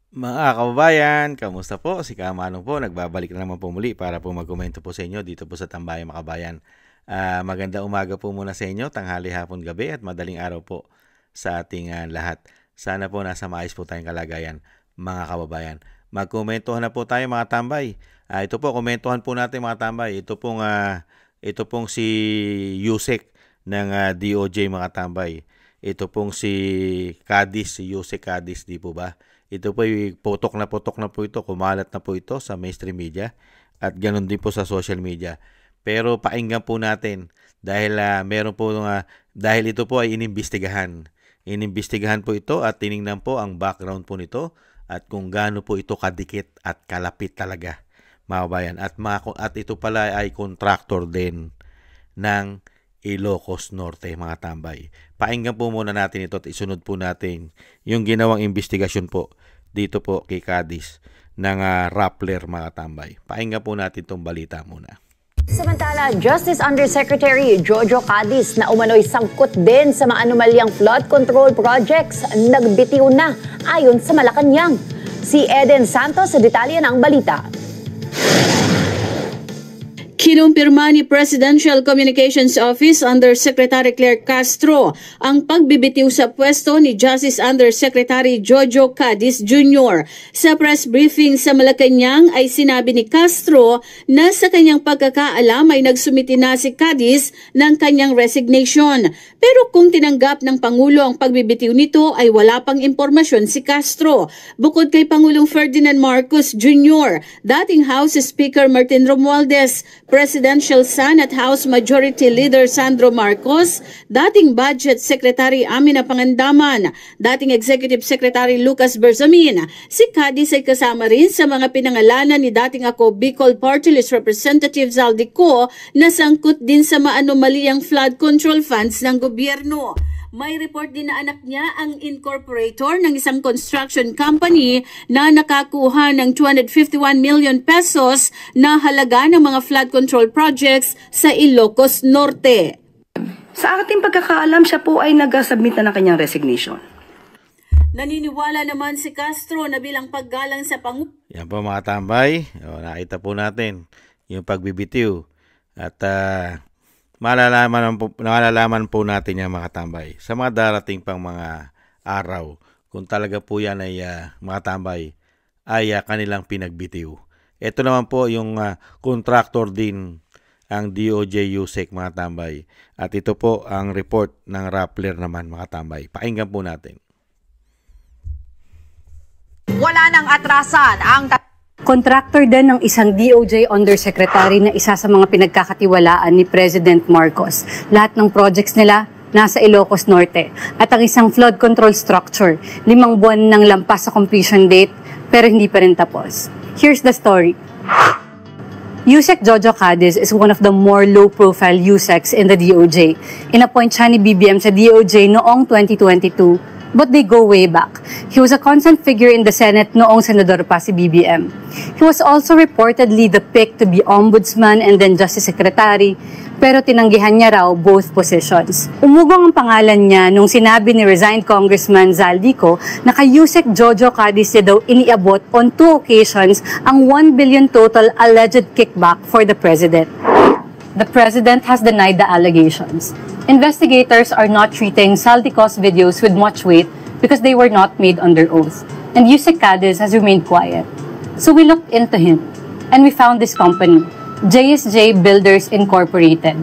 Mga kababayan, kamusta po? Si Kamanong po, nagbabalik na naman po muli para po magkomento po sa inyo dito po sa Tambayang Makabayan. Maganda umaga po muna sa inyo, tanghali, hapon, gabi at madaling araw po sa ating lahat. Sana po nasa maayos po tayong kalagayan, mga kababayan. Magkomentuhan na po tayo mga tambay. Ito po, komentuhan po natin mga tambay. Ito pong si Yusek ng DOJ mga tambay. Ito pong si Cadiz, si Yusek Cadiz, di po ba? Ito po putok na po ito, kumalat na po ito sa mainstream media at ganoon din po sa social media. Pero pakinggan po natin dahil dahil ito po ay inimbestigahan. Inimbestigahan po ito at tiningnan po ang background po nito at kung gaano po ito kadikit at kalapit talaga, mga bayan. At ito pala ay contractor din ng Ilocos Norte, mga tambay. Pakinggan po muna natin ito at isunod po natin yung ginawang investigasyon po dito po kay Cadiz ng Rappler, mga tambay. Pakinggan po natin itong balita muna. Samantala, Justice Undersecretary Jojo Cadiz na umano'y sangkot din sa mga anomalyang flood control projects nagbitiw na ayon sa Malacanang. Si Eden Santos sa detalye ng balita. Kinumpirma ni Presidential Communications Office Undersecretary Claire Castro ang pagbibitiw sa pwesto ni Justice Undersecretary Jojo Cadiz Jr. Sa press briefing sa Malacanang ay sinabi ni Castro na sa kanyang pagkakaalam ay nagsumiti na si Cadiz ng kanyang resignation. Pero kung tinanggap ng Pangulo ang pagbibitiw nito ay wala pang impormasyon si Castro. Bukod kay Pangulong Ferdinand Marcos Jr., dating House Speaker Martin Romualdez, Presidential son at House Majority Leader Sandro Marcos, dating Budget Secretary Amina Pangandaman, dating Executive Secretary Lucas Bersamin. Si Cadiz ay kasama rin sa mga pinangalanan ni dating Bicol Party List Representative Zaldico na sangkot din sa maanomaliang flood control funds ng gobyerno. May report din na anak niya ang incorporator ng isang construction company na nakakuha ng 251 million pesos na halaga ng mga flood control projects sa Ilocos Norte. Sa ating pagkakaalam, siya po ay nag-submit na ng kanyang resignation. Naniniwala naman si Castro na bilang paggalang sa Yan po mga tambay, nakita po natin yung pagbibitiw at malalaman po natin yung mga tambay sa mga darating pang mga araw kung talaga po yan ay mga tambay ay kanilang pinagbitiw. Ito naman po yung contractor din ang DOJ Yusek, mga tambay, at ito po ang report ng Rappler naman, mga tambay. Pakinggan po natin. Wala nang atrasan ang Contractor din ng isang DOJ Undersecretary na isa sa mga pinagkakatiwalaan ni President Marcos. Lahat ng projects nila nasa Ilocos Norte. At ang isang flood control structure, 5 buwan nang lampas sa completion date pero hindi pa rin tapos. Here's the story. Yusek Jojo Cadiz is one of the more low-profile Yuseks in the DOJ. Inappoint siya ni BBM sa DOJ noong 2022. But they go way back. He was a constant figure in the Senate noong senador pa si BBM. He was also reportedly the pick to be ombudsman and then justice secretary, pero tinanggihan niya raw both positions. Umugong ang pangalan niya nung sinabi ni resigned Congressman Zaldico na kay Yusek Jojo Cadiz niya daw iniabot on 2 occasions ang 1 billion total alleged kickback for the president. The president has denied the allegations. Investigators are not treating Zaldico's videos with much weight because they were not made under oath. And Yusek Cadiz has remained quiet. So we looked into him and we found this company, JSJ Builders Incorporated.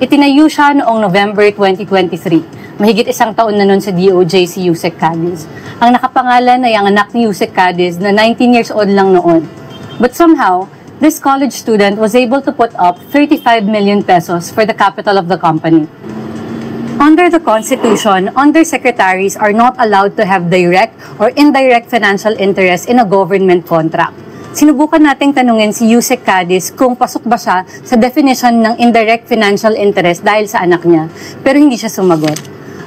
Itinayo siya noong November 2023. Mahigit 1 taon na nun sa DOJ si Yusek Cadiz. Ang nakapangalan ay ang anak ni Yusek Cadiz na 19 years old lang noon. But somehow, this college student was able to put up 35 million pesos for the capital of the company. Under the Constitution, undersecretaries are not allowed to have direct or indirect financial interest in a government contract. Sinubukan nating tanungin si Yusek Cadiz kung pasok ba siya sa definition ng indirect financial interest dahil sa anak niya, pero hindi siya sumagot.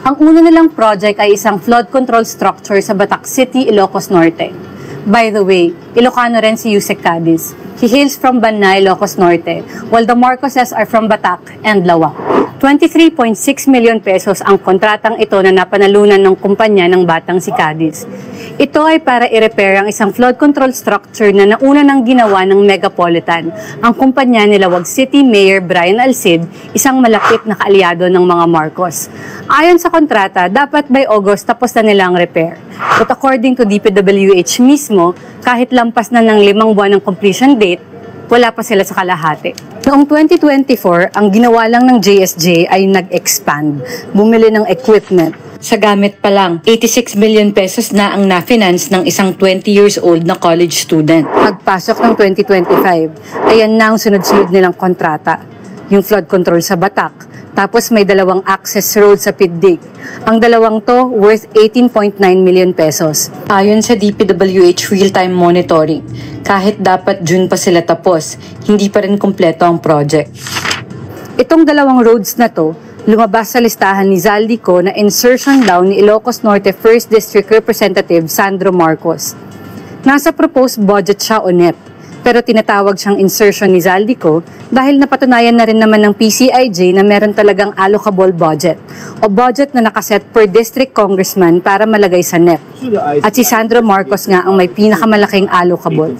Ang una nilang project ay isang flood control structure sa Batac City, Ilocos Norte. By the way, Ilocano rin si Yusek Cadiz. He hails from Banay, Ilocos Norte, while the Marcoses are from Batac and Lawa. 23.6 million pesos ang kontratang ito na napanalunan ng kumpanya ng batang si Cadiz. Ito ay para i-repair ang isang flood control structure na nauna nang ginawa ng Megapolitan, ang kumpanya ni Lawag City Mayor Brian Alcid, isang malapit na kaalyado ng mga Marcos. Ayon sa kontrata, dapat by August tapos na nila ang repair. But according to DPWH mismo, kahit lampas na ng 5 buwan ng completion date, wala pa sila sa kalahati. Noong 2024, ang ginawa lang ng JSJ ay nag-expand, bumili ng equipment. Sa gamit pa lang, 86 million pesos na ang na-finance ng isang 20 years old na college student. Pagpasok ng 2025, ayan na ang sunod-sunod nilang kontrata. Yung flood control sa Batak, tapos may 2 access road sa Piddig. Ang 2 to worth 18.9 million pesos. Ayon sa DPWH real-time monitoring, kahit dapat June pa sila tapos, hindi pa rin kumpleto ang project. Itong 2 roads na to, lumabas sa listahan ni Zaldico na insertion daw ni Ilocos Norte 1st District Representative Sandro Marcos. Nasa proposed budget siya o NEP, pero tinatawag siyang insertion ni Zaldico dahil napatunayan na rin naman ng PCIJ na meron talagang allocable budget o budget na nakaset per district congressman para malagay sa NEP. At si Sandro Marcos nga ang may pinakamalaking allocable.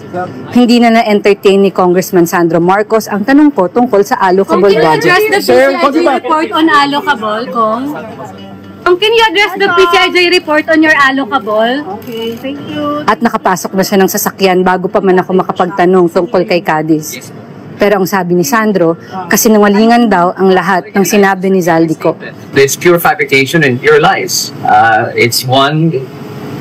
Hindi na na-entertain ni Congressman Sandro Marcos ang tanong ko tungkol sa allocable budget. Report on allocable, Kong? Can you address the PCIJ report on your allocable? Okay, thank you. At nakapasok na siya ng sasakyan bago pa man ako makapagtanong tungkol kay Cadiz. Pero ang sabi ni Sandro, kasinungalingan daw ang lahat ng sinabi ni Zaldico. It's pure fabrication and pure lies. It's one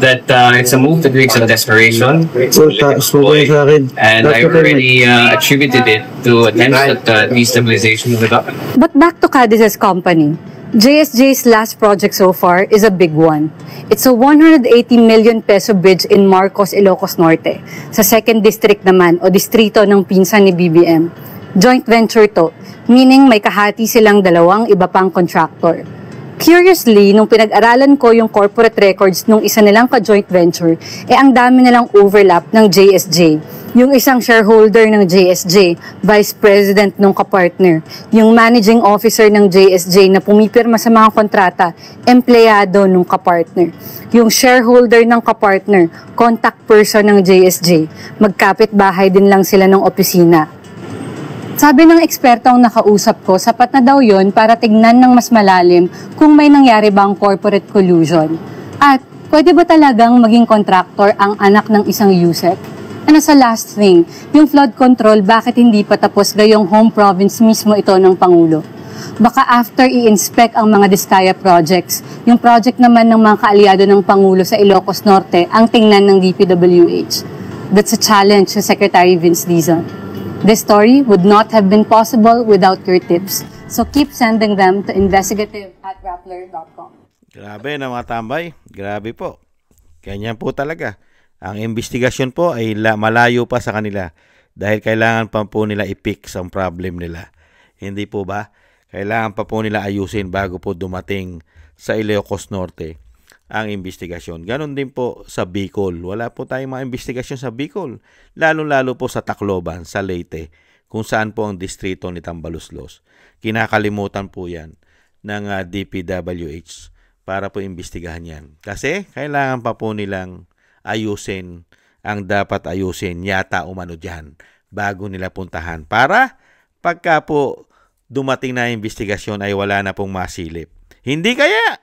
that it's a move that makes of desperation. It's a political ploy, and I already attributed it to attempts at destabilization of the government. But back to Cadiz's company. JSJ's last project so far is a big one. It's a 180 million peso bridge in Marcos, Ilocos Norte, sa 2nd District naman o distrito ng pinsan ni BBM. Joint venture to, meaning may kahati silang 2 iba pang contractor. Curiously, nung pinag-aralan ko yung corporate records nung isa nilang ka-joint venture, ang dami nilang overlap ng JSJ. Yung isang shareholder ng JSJ, vice president nung kapartner. Yung managing officer ng JSJ na pumipirma sa mga kontrata, empleyado nung kapartner. Yung shareholder ng kapartner, contact person ng JSJ. Magkapit bahay din lang sila ng opisina. Sabi ng ekspertong nakausap ko, sapat na daw yon para tignan ng mas malalim kung may nangyari bang corporate collusion. At pwede ba talagang maging contractor ang anak ng isang USEC? And as a last thing, yung flood control, bakit hindi pa tapos gayong home province mismo ito ng Pangulo? Baka after i-inspect ang mga Diskaya projects, yung project naman ng mga kaalyado ng Pangulo sa Ilocos Norte ang tingnan ng DPWH. That's a challenge sa Secretary Vince Dizon. This story would not have been possible without your tips. So keep sending them to investigative@rappler.com. Grabe na mga tambay. Grabe po. Ganyan po talaga. Ang investigasyon po ay malayo pa sa kanila dahil kailangan pa po nila i-fix ang problem nila. Hindi po ba? Kailangan pa po nila ayusin bago po dumating sa Ilocos Norte ang investigasyon. Ganon din po sa Bicol. Wala po tayong mga investigasyon sa Bicol. Lalo-lalo po sa Tacloban, sa Leyte, kung saan po ang distrito ni Tambaluslos. Kinakalimutan po yan ng DPWH para po imbestigahan yan. Kasi kailangan pa po nilang ayusin ang dapat ayusin yata umano dyan bago nila puntahan. Para pagka po dumating na investigasyon ay wala na pong masilip. Hindi kaya!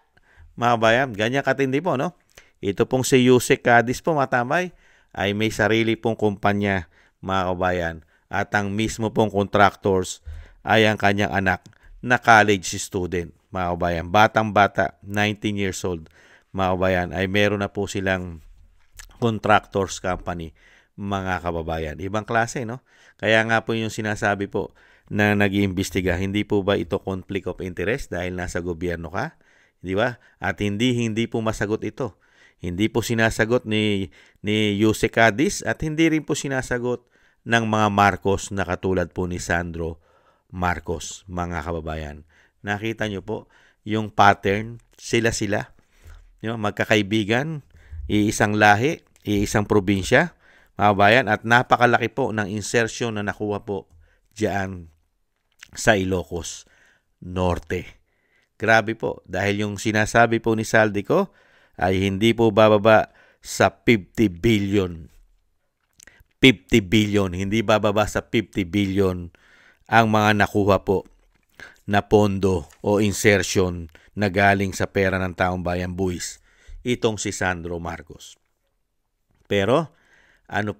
Mga bayan, ganyan katindi po, no? Ito pong si Yusek Cadiz po, matambay, ay may sarili pong kumpanya, mga kabayan. At ang mismo pong contractors ay ang kanyang anak na college student, mga kabayan. Batang-bata, 19 years old, mga kabayan, ay meron na po silang contractors company, mga kababayan. Ibang klase, no? Kaya nga po yung sinasabi po na nag-iimbestiga, hindi po ba ito conflict of interest dahil nasa gobyerno ka? Di ba? At hindi po masagot ito. Hindi po sinasagot ni Yusek Cadiz at hindi rin po sinasagot ng mga Marcos na katulad po ni Sandro Marcos, mga kababayan. Nakita nyo po yung pattern, sila-sila, magkakaibigan, iisang lahi, iisang probinsya, mga kababayan, at napakalaki po ng insertion na nakuha po diyan sa Ilocos Norte. Grabe po, dahil yung sinasabi po ni Saldico ay hindi po bababa sa 50 billion. 50 billion, hindi bababa sa 50 billion ang mga nakuha po na pondo o insertion na galing sa pera ng taong bayan buwis. Itong si Sandro Marcos. Pero ano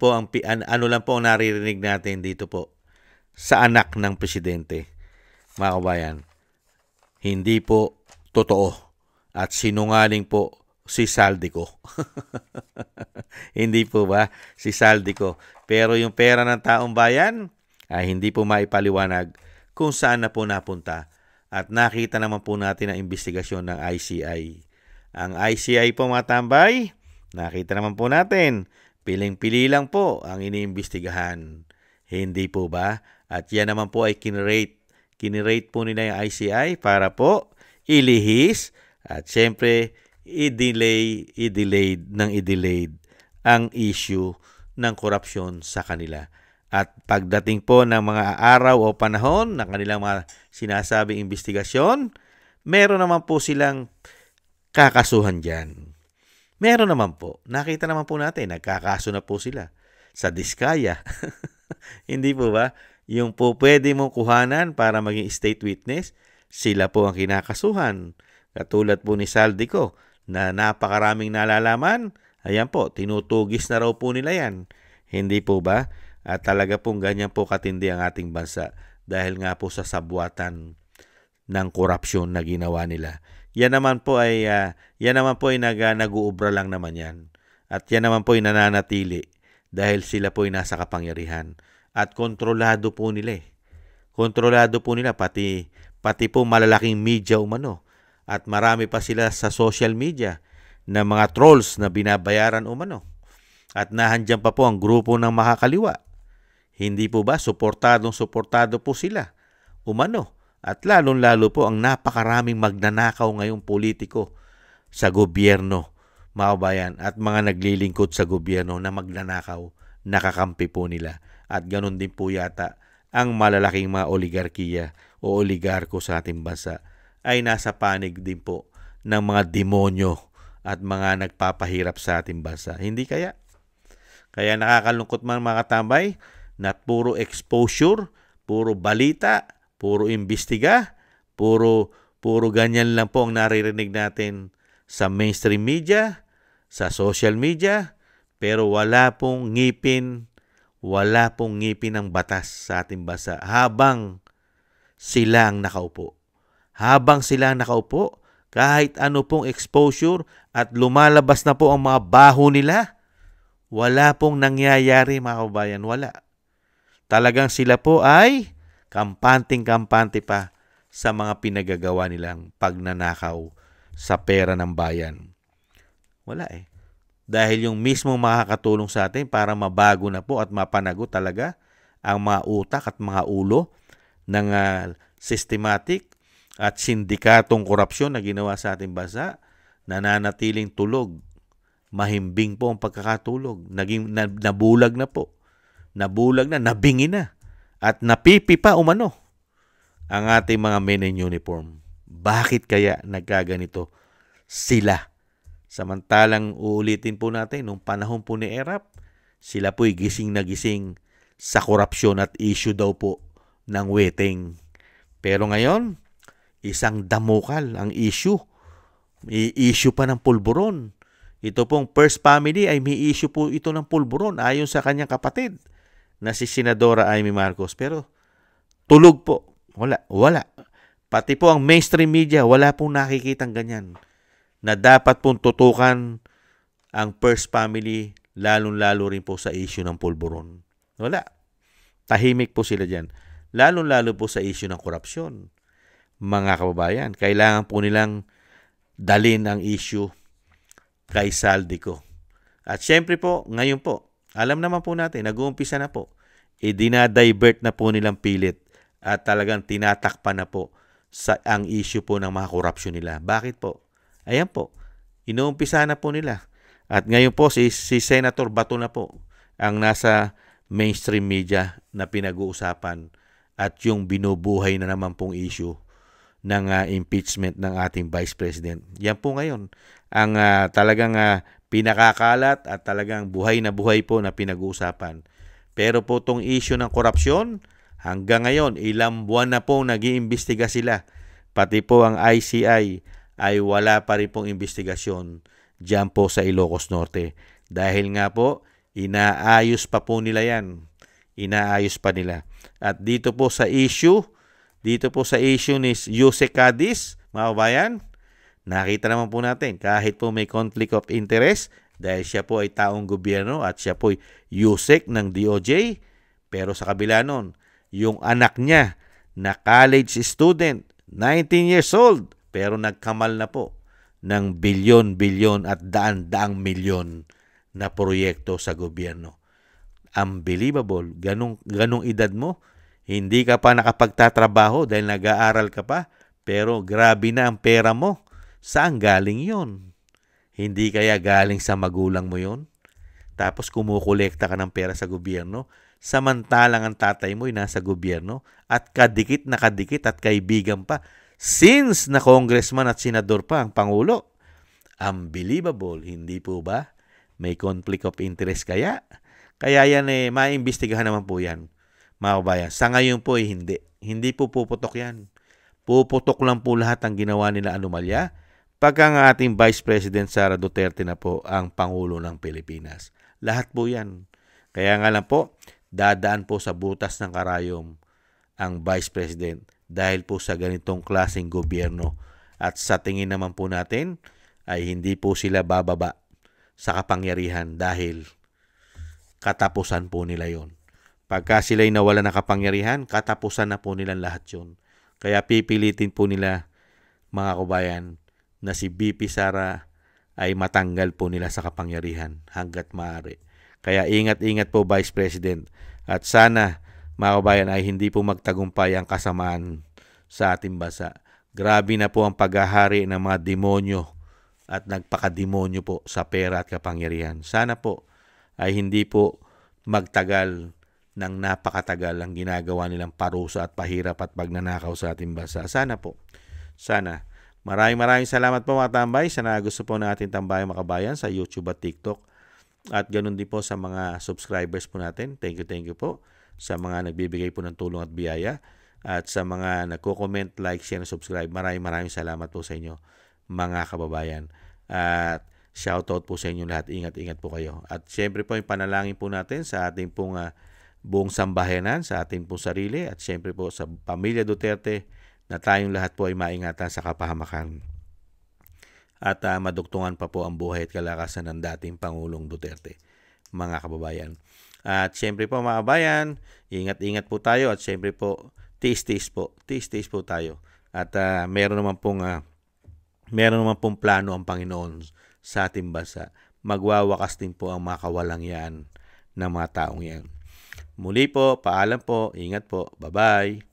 lang po ang naririnig natin dito po sa anak ng presidente, mga kabayan. Hindi po totoo at sinungaling po si Saldico. Hindi po ba si Saldico? Pero yung pera ng taong bayan ay hindi po maipaliwanag kung saan na po napunta. At nakita naman po natin ang investigasyon ng ICI. Ang ICI po, mga tambay, nakita naman po natin, piling-pili lang po ang iniimbestigahan. Hindi po ba? At yan naman po ay kinirate po nila yung ICI para po ilihis at syempre i-delayed ang issue ng korupsyon sa kanila. At pagdating po ng mga araw o panahon ng kanilang mga sinasabing investigasyon, meron naman po silang kakasuhan dyan. Meron naman po. Nakita naman po natin, nagkakaso na po sila sa Diskaya. Hindi po ba? Yung po pwede mong kuhanan para maging state witness, sila po ang kinakasuhan. Katulad po ni Saldico na napakaraming nalalaman, ayan po, tinutugis na raw po nila yan. Hindi po ba? At talaga pong ganyan po katindi ang ating bansa dahil nga po sa sabwatan ng korupsyon na ginawa nila. Yan naman po ay nag-uubra lang naman yan. At yan naman po ay nananatili dahil sila po ay nasa kapangyarihan. At kontrolado po nila. Kontrolado po nila pati po malalaking media umano. At marami pa sila sa social media na mga trolls na binabayaran umano. At nahandyan pa po ang grupo ng makakaliwa. Hindi po ba suportado po sila umano. At lalong-lalo po ang napakaraming magnanakaw ngayong politiko sa gobyerno, mga kabayan, at mga naglilingkod sa gobyerno na magnanakaw, nakakampi po nila. At ganun din po yata ang malalaking mga oligarkiya o oligarko sa ating bansa ay nasa panig din po ng mga demonyo at mga nagpapahirap sa ating bansa. Hindi kaya? Kaya nakakalungkot man mga katambay na puro exposure, puro balita, puro imbestiga, puro ganyan lang po ang naririnig natin sa mainstream media, sa social media, pero wala pong ngipin ng batas sa ating bansa habang sila ang nakaupo. Habang sila ang nakaupo, kahit ano pong exposure at lumalabas na po ang mga baho nila, wala pong nangyayari mga kabayan, wala. Talagang sila po ay kampante pa sa mga pinagagawa nilang pagnanakaw sa pera ng bayan. Wala eh. Dahil yung mismo makakatulong sa atin para mabago na po at mapanago talaga ang mga utak at mga ulo ng systematic at sindikatong korupsyon na ginawa sa ating bansa, nananatiling tulog. Mahimbing po ang pagkakatulog. Nabulag na po. Nabulag na, nabingi na. At napipi pa umano ang ating mga men in uniform. Bakit kaya nagkaganito sila? Samantalang uulitin po natin, nung panahon po ni Erap, sila po'y gising na gising sa korupsyon at issue daw po ng weteng. Pero ngayon, isang damukal ang issue. May issue pa ng pulburon. Ito pong First Family ay may issue po ito ng pulburon ayon sa kanyang kapatid na si Senadora Amy Marcos. Pero tulog po. Wala. Pati po ang mainstream media, wala pong nakikitang ganyan. Na dapat pong tutukan ang First Family, lalong-lalo rin po sa issue ng pulburon. Wala. Tahimik po sila dyan. Lalong-lalo po sa issue ng korupsyon. Mga kababayan, kailangan po nilang dalin ang issue kay Saldico. At syempre po, ngayon po, alam naman po natin, nag-uumpisa na po. Dinadivert na po nilang pilit at talagang tinatakpan na po ang issue po ng mga korupsyon nila. Bakit po? Ayan po, inuumpisa na po nila. At ngayon po, si Senator Bato na po ang nasa mainstream media na pinag-uusapan at yung binubuhay na naman pong issue ng impeachment ng ating Vice President. Yan po ngayon ang talagang pinakakalat at talagang buhay na buhay po na pinag-uusapan. Pero po itong issue ng korupsyon, hanggang ngayon, ilang buwan na po nag-iimbestiga sila. Pati po ang ICI ay wala pa rin pong investigasyon dyan po sa Ilocos Norte. Dahil nga po, inaayos pa po nila yan. Inaayos pa nila. At dito po sa issue ni Yuse Cadiz, mga kabayan, nakita naman po natin, kahit po may conflict of interest, dahil siya po ay taong gobyerno at siya po ay USEC ng DOJ, pero sa kabila nun, yung anak niya na college student, 19 years old, pero nagkamal na po ng bilyon-bilyon at daan-daang milyon na proyekto sa gobyerno. Unbelievable. Ganong edad mo, hindi ka pa nakapagtatrabaho dahil nag-aaral ka pa, pero grabe na ang pera mo. Saan galing yon? Hindi kaya galing sa magulang mo yon? Tapos kumukolekta ka ng pera sa gobyerno, samantalang ang tatay mo ay nasa gobyerno at kadikit at kaibigan pa. Since na congressman at senador pa ang Pangulo. Unbelievable, hindi po ba? May conflict of interest kaya? Kaya yan maimbestigahan naman po yan, mga kabayan. Sa ngayon po hindi. Hindi po puputok yan. Puputok lang po lahat ang ginawa nila anomalya pagka ang ating Vice President Sara Duterte na po ang Pangulo ng Pilipinas. Lahat po yan. Kaya nga lang po, dadaan po sa butas ng karayom ang Vice President dahil po sa ganitong klaseng gobyerno. At sa tingin naman po natin ay hindi po sila bababa sa kapangyarihan dahil katapusan po nila yon. Pagka sila'y nawala ng kapangyarihan, katapusan na po nila lahat yon. Kaya pipilitin po nila, mga kabayan, na si BP Sara ay matanggal po nila sa kapangyarihan hanggat maaari. Kaya ingat-ingat po Vice President. At sana, mga kabayan, ay hindi po magtagumpay ang kasamaan sa ating bansa. Grabe na po ang paghahari ng mga demonyo at nagpakademonyo po sa pera at kapangyarihan. Sana po ay hindi po magtagal ng napakatagal ang ginagawa nilang parusa at pahirap at pagnanakaw sa ating bansa. Sana po. Sana. Maraming salamat po mga tambay sa gusto po natin tambayan mga kabayan sa YouTube at TikTok. At ganun din po sa mga subscribers po natin. Thank you po sa mga nagbibigay po ng tulong at biyaya. At sa mga nagko-comment, like, share, subscribe. Maraming salamat po sa inyo mga kababayan. At shoutout po sa inyo lahat. Ingat-ingat po kayo. At syempre po yung panalangin po natin sa ating pong buong sambahayanan, sa ating pong sarili. At syempre po sa pamilya Duterte na tayong lahat po ay maingatan sa kapahamakan. At madugtungan pa po ang buhay at kalakasan ng dating Pangulong Duterte, mga kababayan. At syempre po mga kababayan, ingat-ingat po tayo at syempre po, tiis-tiis po tayo. At meron naman pong plano ang Panginoon sa ating bansa. Magwawakas din po ang mga kawalangyaan ng mga taong yan. Muli po, paalam po, ingat po, bye-bye.